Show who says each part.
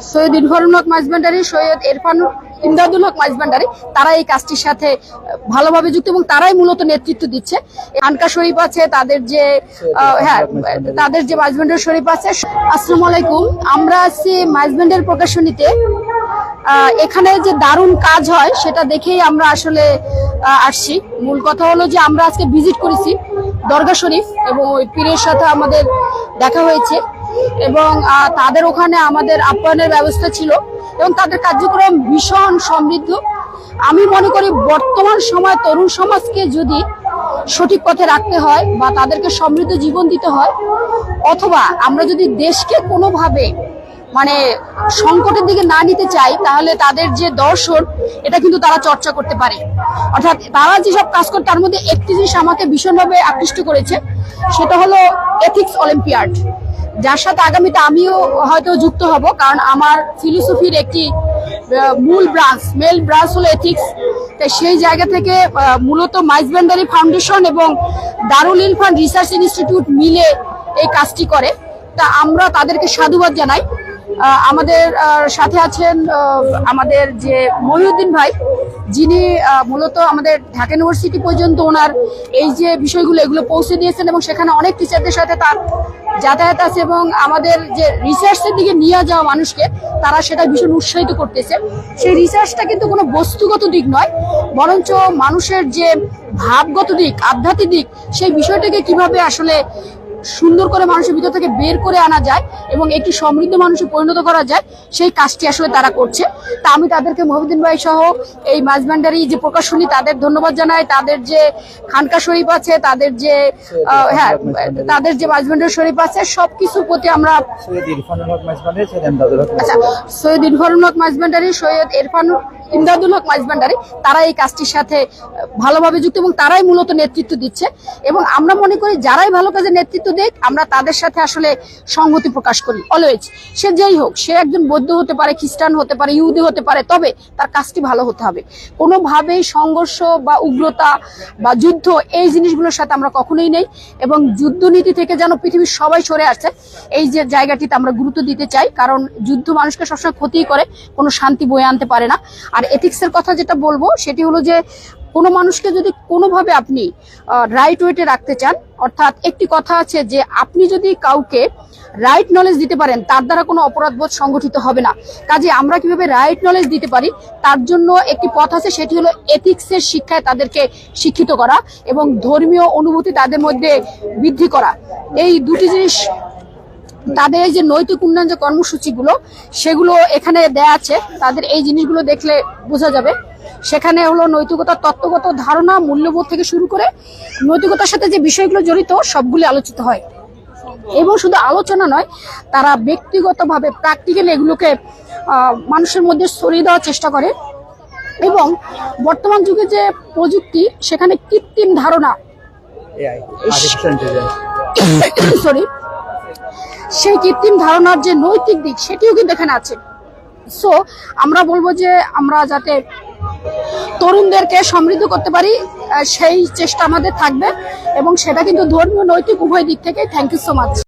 Speaker 1: সৈয়দ ইরফানুল হক মাঝভান্ডারী, সৈয়দ ইমদাদুল হক মাঝভান্ডারী, তারা এই কাজটির সাথে ভালোভাবে যুক্ত এবং তারাই মূলত নেতৃত্ব দিচ্ছে। আনকা শরীফ আছে, তাদের যে মাঝভান্ডার শরীফ আছে। আসসালামু আলাইকুম, আমরা আছি মাঝভান্ডার প্রকাশনীতে। এখানে যে দারুণ কাজ হয় সেটা দেখেই আমরা আসলে আসছি। মূল কথা হলো যে আমরা আজকে ভিজিট করেছি দরগা শরীফ এবং ওই পীরের সাথে আমাদের দেখা হয়েছে এবং তাদের ওখানে আমাদের আপ্যায়নের ব্যবস্থা ছিল এবং তাদের কার্যক্রম ভীষণ সমৃদ্ধ। আমি মনে করি বর্তমান সময় তরুণ সমাজকে যদি সঠিক পথে রাখতে হয় বা তাদেরকে সমৃদ্ধ জীবন দিতে হয়, অথবা আমরা যদি দেশকে কোনোভাবে সংকটের দিকে না নিতে চাই, তাহলে তাদের যে দর্শন এটা কিন্তু তারা চর্চা করতে পারে। অর্থাৎ তারা যেসব কাজ করে তার মধ্যে একটি জিনিস আমাকে ভীষণভাবে আকৃষ্ট করেছে, সেটা হলো এথিক্স অলিম্পিয়াড, যার সাথে আগামীতে আমিও হয়তো যুক্ত হব। কারণ আমার ফিলোসফির একটি মূল মেল ব্রাঞ্চ হলো এথিক্স। তাই সেই জায়গা থেকে মূলত মাঝভান্ডারী ফাউন্ডেশন এবং দারুল ইরফান রিসার্চ ইনস্টিটিউট মিলে এই কাজটি করে। তা আমরা তাদেরকে সাধুবাদ জানাই। আমাদের সাথে আছেন আমাদের যে মহিউদ্দিন ভাই, যিনি মূলত আমাদের ঢাকা ইউনিভার্সিটি পর্যন্ত ওনার এই যে বিষয়গুলো এগুলো পৌঁছে দিয়েছেন এবং সেখানে অনেক টিচারদের সাথে তার যাতায়াত আছে এবং আমাদের যে রিসার্চের দিকে নিয়ে যাওয়া মানুষকে তারা সেটা ভীষণ উৎসাহিত করতেছে। সেই রিসার্চটা কিন্তু কোনো বস্তুগত দিক নয়, বরঞ্চ মানুষের যে ভাবগত দিক, আধ্যাত্মিক দিক, সেই বিষয়টাকে কিভাবে আসলে সুন্দর করে মানুষের ভিতর থেকে বের করে আনা যায় এবং একটি সমৃদ্ধ মানুষে পরিণত করা যায়, সেই কাজটি আসলে তারা করছে। তা আমি তাদেরকে মহিউদ্দিন ভাই সহ এই মাঝভান্ডারী যে প্রকাশনী, তাদের ধন্যবাদ জানাই। তাদের যে খানকা শরীফ আছে, তাদের যে মাঝভান্ডার শরীফ আছে, সবকিছুর প্রতি আমরা সৈয়দ ইরফানুল হক মাঝভান্ডারী, সৈয়দ ইমদাদুল হক মাঝভান্ডারী, তারা এই কাজটির সাথে ভালোভাবে যুক্ত এবং তারাই মূলত নেতৃত্ব দিচ্ছে। এবং আমরা মনে করি যারাই ভালো কাজে নেতৃত্ব দেখ, আমরা তাদের সাথে আসলে সংহতি প্রকাশ করি অলওয়েজ। সে যেই হোক, সে একজন বৌদ্ধ হতে পারে, খ্রিস্টান হতে পারে, ইহুদি হতে পারে, তবে তার কাজটি ভালো হতে হবে। কোনোভাবেই সংঘর্ষ বা উগ্রতা বা যুদ্ধ এই জিনিসগুলোর সাথে আমরা কখনোই নেই এবং যুদ্ধনীতি থেকে যেন পৃথিবীর সবাই সরে আসছে, এই যে জায়গাটিতে আমরা গুরুত্ব দিতে চাই। কারণ যুদ্ধ মানুষকে সবসময় ক্ষতি করে, কোনো শান্তি বয়ে আনতে পারে না। আর এথিক্সের কথা যেটা বলবো সেটি হলো যে কোনো মানুষকে যদি কোনোভাবে আপনি রাইট ওয়েতে রাখতে চান, অর্থাৎ একটি কথা আছে যে আপনি যদি কাউকে রাইট নলেজ দিতে পারেন, তার দ্বারা কোনো অপরাধবোধ সংগঠিত হবে না। কাজে আমরা কিভাবে রাইট নলেজ দিতে পারি তার জন্য একটি পথ আছে, সেটি হলো এথিক্সের শিক্ষায় তাদেরকে শিক্ষিত করা এবং ধর্মীয় অনুভূতি তাদের মধ্যে বৃদ্ধি করা। এই দুটি জিনিস, তাদের যে নৈতিক উন্নয়ন যে কর্মসূচিগুলো সেগুলো এখানে দেয়া আছে, তাদের এই জিনিসগুলো দেখলে বোঝা যাবে। সেখানে হলো নৈতিকতার তত্ত্বগত ধারণা, মূল্যবোধ থেকে শুরু করে নৈতিকতার সাথে যে বিষয়গুলো জড়িত সবগুলি আলোচিত হয়। এবং শুধু আলোচনা নয়, তারা ব্যক্তিগতভাবে প্র্যাকটিক্যালি এগুলোকে মানুষের মধ্যে ছড়িয়ে দেওয়ার চেষ্টা করে। এবং বর্তমান যুগে যে প্রযুক্তি, সেখানে কৃত্রিম ধারণা সেই কৃত্রিম ধারণার যে নৈতিক দিক সেটিও কিন্তু এখানে আছে। সো আমরা বলবো যে আমরা যাতে তরুণদেরকে সমৃদ্ধ করতে পারি, সেই চেষ্টা আমাদের থাকবে এবং সেটা কিন্তু ধর্মীয় নৈতিক উভয় দিক থেকে। Thank you so much.